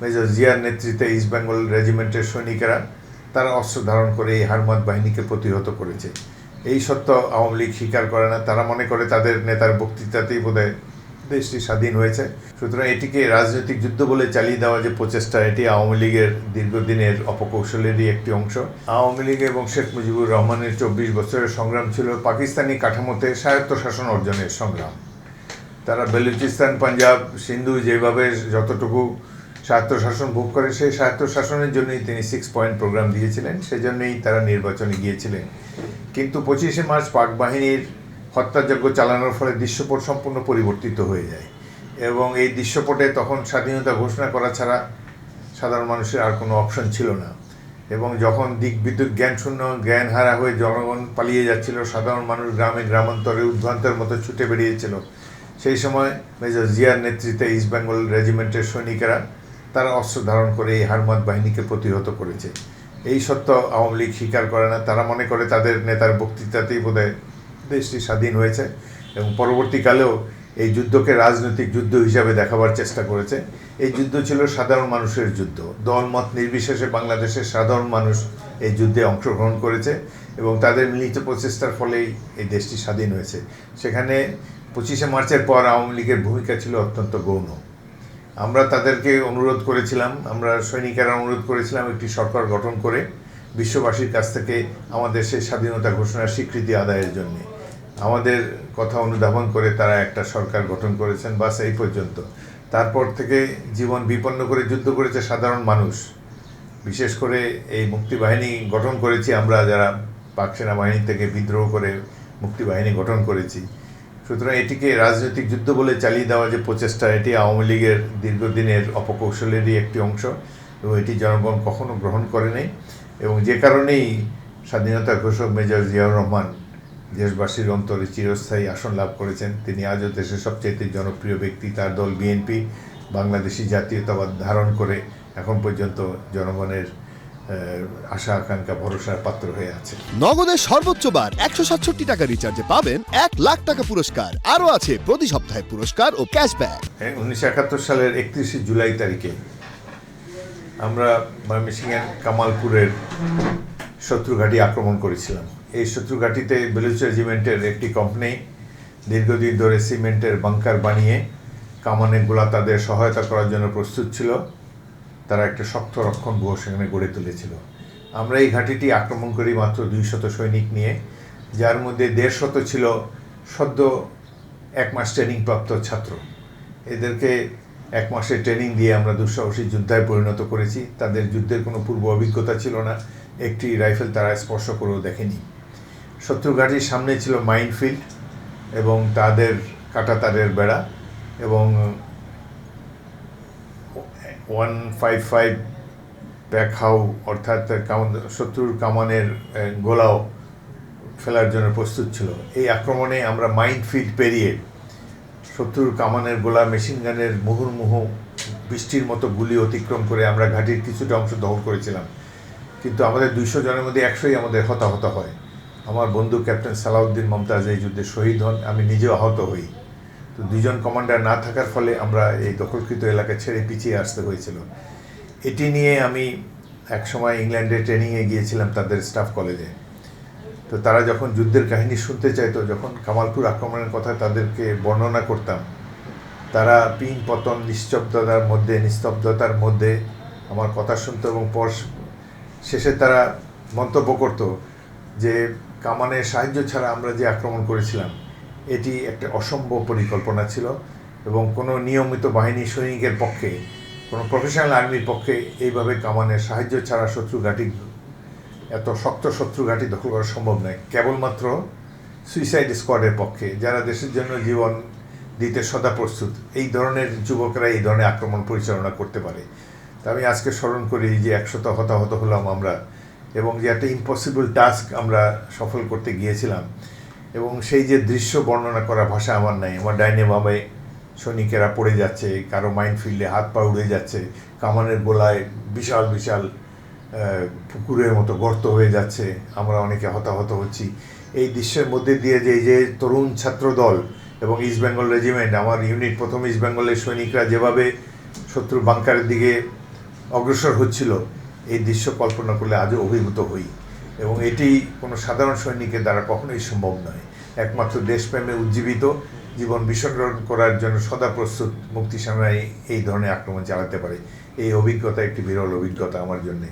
Major জিয়ার নেতৃত্বে east Bengal রেজিমেন্টের সৈনিকেরা তারা অস্ত্র ধারণ করে এই হারমাত বাহিনীকে প্রতিহত করেছে। এই সত্য আওয়ামী লীগ স্বীকার করে না। তারা মনে করে তাদের নেতার বক্তৃতাতেই বোধহয় দেশটি স্বাধীন হয়েছে। সুতরাং এটিকে রাজনৈতিক যুদ্ধ বলে চালিয়ে দেওয়া যে প্রচেষ্টা, এটি আওয়ামী লীগের দীর্ঘদিনের অপকৌশলেরই একটি অংশ। আওয়ামী লীগ এবং শেখ মুজিবুর রহমানের 24 বছরের সংগ্রাম ছিল পাকিস্তানি কাঠামোতে স্বায়ত্তশাসন অর্জনের সংগ্রাম। তারা বেলুচিস্তান, পাঞ্জাব, সিন্ধু যেভাবে যতটুকু স্বায়ত্তশাসন ভোগ করে, সেই স্বায়ত্তশাসনের জন্যই তিনি 6 পয়েন্ট প্রোগ্রাম দিয়েছিলেন, সেজন্যই তারা নির্বাচনে গিয়েছিলেন। কিন্তু 25শে মার্চ পাক বাহিনীর হত্যাযজ্ঞ চালানোর ফলে দৃশ্যপট সম্পূর্ণ পরিবর্তিত হয়ে যায় এবং এই দৃশ্যপটে তখন স্বাধীনতা ঘোষণা করা ছাড়া সাধারণ মানুষের আর কোনো অপশন ছিল না। এবং যখন দিক বিদ্যুৎ জ্ঞানশূন্য, জ্ঞানহারা হয়ে জনগণ পালিয়ে যাচ্ছিল, সাধারণ মানুষ গ্রামে গ্রামান্তরে উদ্ভ্রান্তের মতো ছুটে বেরিয়েছিল, সেই সময় মেজর জিয়ার নেতৃত্বে ইস্ট বেঙ্গল রেজিমেন্টের সৈনিকেরা তারা অস্ত্র ধারণ করে এই হারমাত বাহিনীকে প্রতিহত করেছে। এই সত্য আওয়ামী লীগ স্বীকার করে না। তারা মনে করে তাদের নেতার বক্তৃতাতেই বোধহয় দেশটি স্বাধীন হয়েছে এবং পরবর্তীকালেও এই যুদ্ধকে রাজনৈতিক যুদ্ধ হিসাবে দেখাবার চেষ্টা করেছে। এই যুদ্ধ ছিল সাধারণ মানুষের যুদ্ধ। দলমত নির্বিশেষে বাংলাদেশের সাধারণ মানুষ এই যুদ্ধে অংশগ্রহণ করেছে এবং তাদের মিলিত প্রচেষ্টার ফলেই এই দেশটি স্বাধীন হয়েছে। সেখানে 25শে মার্চের পর আওয়ামী লীগের ভূমিকা ছিল অত্যন্ত গৌণ। আমরা তাদেরকে অনুরোধ করেছিলাম, আমরা সৈনিকেরা অনুরোধ করেছিলাম একটি সরকার গঠন করে বিশ্ববাসীর কাছ থেকে আমাদের সেই স্বাধীনতা ঘোষণার স্বীকৃতি আদায়ের জন্যে। আমাদের কথা অনুধাবন করে তারা একটা সরকার গঠন করেছেন, বাস এই পর্যন্ত। তারপর থেকে জীবন বিপন্ন করে যুদ্ধ করেছে সাধারণ মানুষ। বিশেষ করে এই মুক্তিবাহিনী গঠন করেছি আমরা, যারা পাক সেনাবাহিনী থেকে বিদ্রোহ করে মুক্তিবাহিনী গঠন করেছি। সুতরাং এটিকে রাজনৈতিক যুদ্ধ বলে চালিয়ে দেওয়া যে প্রচেষ্টা, এটি আওয়ামী লীগের দীর্ঘদিনের অপকৌশলেরই একটি অংশ এবং এটি জনগণ কখনো গ্রহণ করে নাই। এবং যে কারণেই স্বাধীনতার ঘোষক মেজর জিয়াউর রহমান দেশবাসীর অন্তরে চিরস্থায়ী আসন লাভ করেছেন। তিনি আজও দেশের সবচেয়ে জনপ্রিয় ব্যক্তি। তার দল বিএনপি বাংলাদেশি জাতীয়তাবাদ ধারণ করে এখন পর্যন্ত জনগণের আশা আকাঙ্ক্ষা ভরসার পাত্র হয়ে আছে। নগদের সর্বোচ্চ বার 167 টাকা রিচার্জে পাবেন 1 লাখ টাকা পুরস্কার। আরও আছে প্রতি সপ্তাহে পুরস্কার ও ক্যাশব্যাক। 1971 সালের 31 জুলাই তারিখে আমরা ময়মনসিংহের কামালপুরের শত্রুঘাঁটি আক্রমণ করেছিলাম। এই শত্রুঘাঁটিতে বেলুচ রেজিমেন্টের একটি কোম্পানি দীর্ঘদিন ধরে সিমেন্টের বাংকার বানিয়ে কামানের গোলা তাদের সহায়তা করার জন্য প্রস্তুত ছিল। তারা একটা শক্ত রক্ষণ ব্যূহ সেখানে গড়ে তুলেছিল। আমরা এই ঘাঁটিটি আক্রমণ করি মাত্র 200 সৈনিক নিয়ে, যার মধ্যে 150 ছিল সদ্য 1 মাস ট্রেনিং প্রাপ্ত ছাত্র। এদেরকে 1 মাসের ট্রেনিং দিয়ে আমরা দুঃসাহসী যোদ্ধায় পরিণত করেছি। তাদের যুদ্ধের কোনো পূর্ব অভিজ্ঞতা ছিল না, একটি রাইফেল তারা স্পর্শ করেও দেখেনি। শত্রু ঘাঁটির সামনে ছিল মাইনফিল্ড এবং তাদের কাঁটাতারের বেড়া এবং 155 প্যাকহাউ অর্থাৎ শত্রুর কামানের গোলাও ফেলার জন্য প্রস্তুত ছিল। এই আক্রমণে আমরা মাইনফিল্ড পেরিয়ে শত্রুর কামানের গোলা, মেশিন গানের মুহুর্মুহু বৃষ্টির মতো গুলি অতিক্রম করে আমরা ঘাঁটির কিছুটা অংশ দখল করেছিলাম। কিন্তু আমাদের 200 জনের মধ্যে 100ই আমাদের হতাহত হয়। আমার বন্ধু ক্যাপ্টেন সালাউদ্দিন মমতাজ এই যুদ্ধে শহীদ হন, আমি নিজেও আহত হই। তো 2 জন কমান্ডার না থাকার ফলে আমরা এই দখলকৃত এলাকা ছেড়ে পিছিয়ে আসতে হয়েছিল। এটি নিয়ে আমি একসময় ইংল্যান্ডে ট্রেনিংয়ে গিয়েছিলাম তাদের স্টাফ কলেজে। তো তারা যখন যুদ্ধের কাহিনী শুনতে চাইতো, যখন কামালপুর আক্রমণের কথা তাদেরকে বর্ণনা করতাম, তারা পিন পতন নিস্তব্ধতার মধ্যে আমার কথা শুনতো এবং শেষে তারা মন্তব্য করত যে কামানের সাহায্য ছাড়া আমরা যে আক্রমণ করেছিলাম এটি একটা অসম্ভব পরিকল্পনা ছিল এবং কোনো নিয়মিত বাহিনী সৈনিকের পক্ষে, কোনো প্রফেশনাল আর্মির পক্ষে এইভাবে কামানের সাহায্য ছাড়া এত শক্ত শত্রু ঘাঁটি দখল করা সম্ভব নয়। কেবলমাত্র সুইসাইড স্কোয়াডের পক্ষে, যারা দেশের জন্য জীবন দিতে সদা প্রস্তুত, এই ধরনের যুবকরা এই ধরনের আক্রমণ পরিচালনা করতে পারে। তা আমি আজকে স্মরণ করি যে 100 হতাহত হলাম আমরা এবং যে একটা ইম্পসিবল টাস্ক আমরা সফল করতে গিয়েছিলাম এবং সেই যে দৃশ্য বর্ণনা করা ভাষা আমার নাই। আমার ডাইনে বামে সৈনিকেরা পড়ে যাচ্ছে, কারো মাইনফিল্ডে হাত পা উড়ে যাচ্ছে, কামানের গোলায় বিশাল বিশাল পুকুরের মতো গর্ত হয়ে যাচ্ছে, আমরা অনেকে হতাহত হচ্ছি। এই দৃশ্যের মধ্যে দিয়ে যে এই যে তরুণ ছাত্র দল এবং ইস্ট বেঙ্গল রেজিমেন্ট, আমার ইউনিট 1ম ইস্ট বেঙ্গলের সৈনিকরা যেভাবে শত্রু বাংকারের দিকে অগ্রসর হচ্ছিল, এই দৃশ্য কল্পনা করলে আজও অভিভূত হই। এবং এটি কোনো সাধারণ সৈনিকের দ্বারা কখনোই সম্ভব নয়। একমাত্র দেশপ্রেমে উজ্জীবিত, জীবন বিসর্জন করার জন্য সদা প্রস্তুত মুক্তিসেনারাই এই ধরনের আক্রমণ চালাতে পারে। এই অভিজ্ঞতা একটি বিরল অভিজ্ঞতা আমার জন্যে।